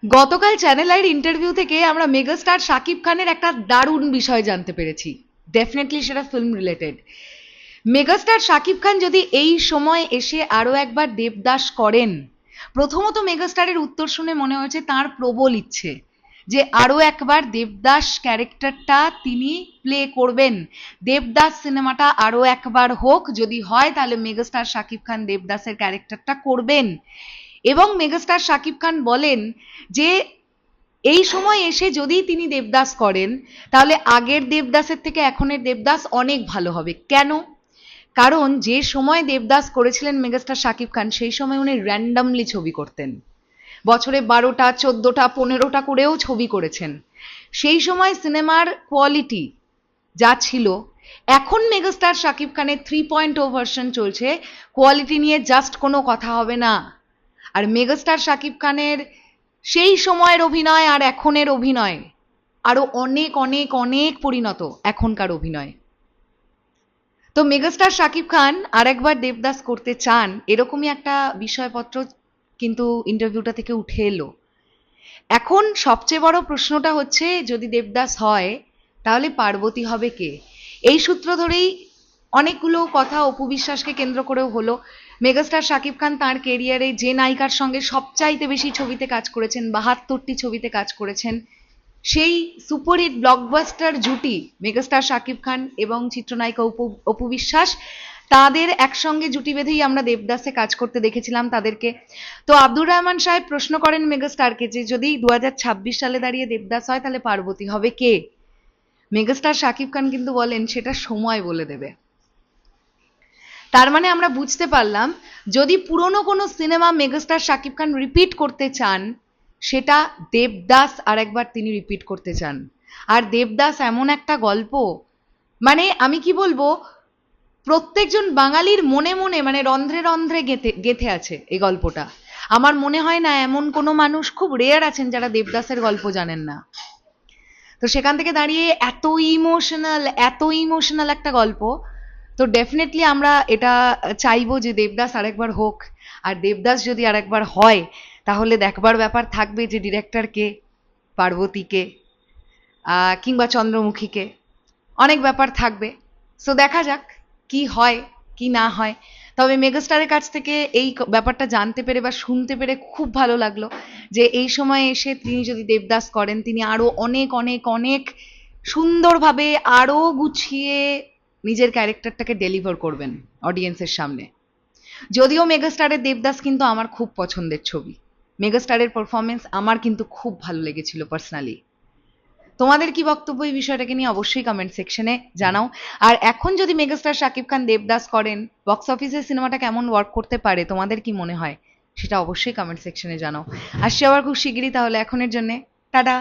গতকাল channel আইর interview থেকে আমরা মেগাস্টার শাকিব খানের একটা দারুণ বিষয় জানতে পেরেছি। ডেফিনেটলি সেটা film related. Megastar Shakib Khan যদি এই সময় এসে আরো একবার দেবদাস করেন, প্রথমত মেগাস্টারের উত্তর শুনে মনে হয়েছে তার প্রবল ইচ্ছে যে আরো একবার দেবদাস ক্যারেক্টারটা তিনি প্লে করবেন। দেবদাস সিনেমাটা আরো একবার হোক, যদি হয় তাহলে মেগাস্টার শাকিব খান দেবদাসের ক্যারেক্টারটা করবেন। এবং মেগাস্টার শাকিব খান বলেন যে এই সময় এসে যদি তিনি দেবদাস করেন তাহলে আগের দেবদাসের থেকে এখনের দেবদাস অনেক ভালো হবে। কেন? কারণ যে সময় দেবদাস করেছিলেন মেগাস্টার শাকিব খান, সেই সময় উনি র্যান্ডামলি ছবি করতেন। বছরে 12টা 14টা 15টা করেও ছবি করেছেন। সেই সময় সিনেমার কোয়ালিটি যা ছিল, এখন মেগাস্টার শাকিব খানের 3.0 ভার্সন চলছে, কোয়ালিটি নিয়ে জাস্ট কোনো কথা হবে না। আর মেগাস্টার শাকিব খানের সেই সময়ের অভিনয় আর এখনের অভিনয় আরো অনেক অনেক অনেক পরিণত এখনকার অভিনয়। তো মেগাস্টার শাকিব খান আর একবার দেবদাস করতে চান, এরকমই একটা বিষয়পত্র কিন্তু ইন্টারভিউটা থেকে উঠে এলো। এখন সবচেয়ে বড় প্রশ্নটা হচ্ছে, যদি দেবদাস হয় তাহলে পার্বতী হবে কে? এই সূত্র ধরেই অনেকগুলো কথা অপু বিশ্বাসকে কেন্দ্র করেও হলো। মেগাস্টার শাকিব খান তাঁর কেরিয়ারে যে নায়িকার সঙ্গে সবচাইতে বেশি ছবিতে কাজ করেছেন, 72টি ছবিতে কাজ করেছেন, সেই সুপারহিট ব্লকবাস্টার জুটি মেগাস্টার শাকিব খান এবং চিত্রনায়িকা অপু বিশ্বাস, তাদের একসঙ্গে জুটি বেঁধেই আমরা দেবদাসে কাজ করতে দেখেছিলাম তাদেরকে। তো আব্দুর রহমান সাহেব প্রশ্ন করেন মেগাস্টারকে যে যদি 2026 সালে দাঁড়িয়ে দেবদাস হয় তাহলে পার্বতী হবে কে? মেগাস্টার শাকিব খান কিন্তু বলেন সেটা সময় বলে দেবে। তার মানে আমরা বুঝতে পারলাম, যদি পুরনো কোনো cinema megastar Shakib Khan repeat করতে চান, সেটা দেবদাস আর একবার তিনি রিপিট করতে চান। আর দেবদাস এমন একটা গল্প, মানে আমি কি বলবো, প্রত্যেকজন বাঙালির মনে মনে মানে রন্ধ্রে রন্ধ্রে গেঁথে আছে এই গল্পটা। আমার মনে হয় না এমন কোনো মানুষ, খুব রেয়ার আছেন যারা দেবদাসের গল্প জানেন না। তো সেখান থেকে দাঁড়িয়ে এত ইমোশনাল একটা গল্প, তো ডেফিনেটলি আমরা এটা চাইবো যে দেবদাস আরেকবার হোক। আর দেবদাস যদি আরেকবার হয় তাহলে দেখবার ব্যাপার থাকবে যে ডিরেক্টরকে, পার্বতীকে, কিংবা চন্দ্রমুখীকে, অনেক ব্যাপার থাকবে। সো দেখা যাক কি হয় কি না হয়। তবে মেগাস্টারের কাছ থেকে এই ব্যাপারটা জানতে পেরে বা শুনতে পেরে খুব ভালো লাগলো যে এই সময় এসে তিনি যদি দেবদাস করেন, তিনি আরো অনেক অনেক অনেক সুন্দরভাবে আরো গুছিয়ে নিজের ক্যারেক্টারটাকে ডেলিভার করবেন অডিয়েন্সের সামনে। যদিও মেগাস্টারের দেবদাস কিন্তু আমার খুব পছন্দের ছবি, মেগাস্টারের পারফরমেন্স আমার কিন্তু খুব ভালো লেগেছিল পার্সোনালি। তোমাদের কি বক্তব্য এই বিষয়টাকে নিয়ে অবশ্যই কমেন্ট সেকশনে জানাও। আর এখন যদি মেগাস্টার শাকিব খান দেবদাস করেন, বক্স অফিসে সিনেমাটা কেমন ওয়ার্ক করতে পারে তোমাদের কি মনে হয় সেটা অবশ্যই কমেন্ট সেকশনে জানাও। আসছি আবার খুব শিগগিরই, তাহলে এখনের জন্য টাটা।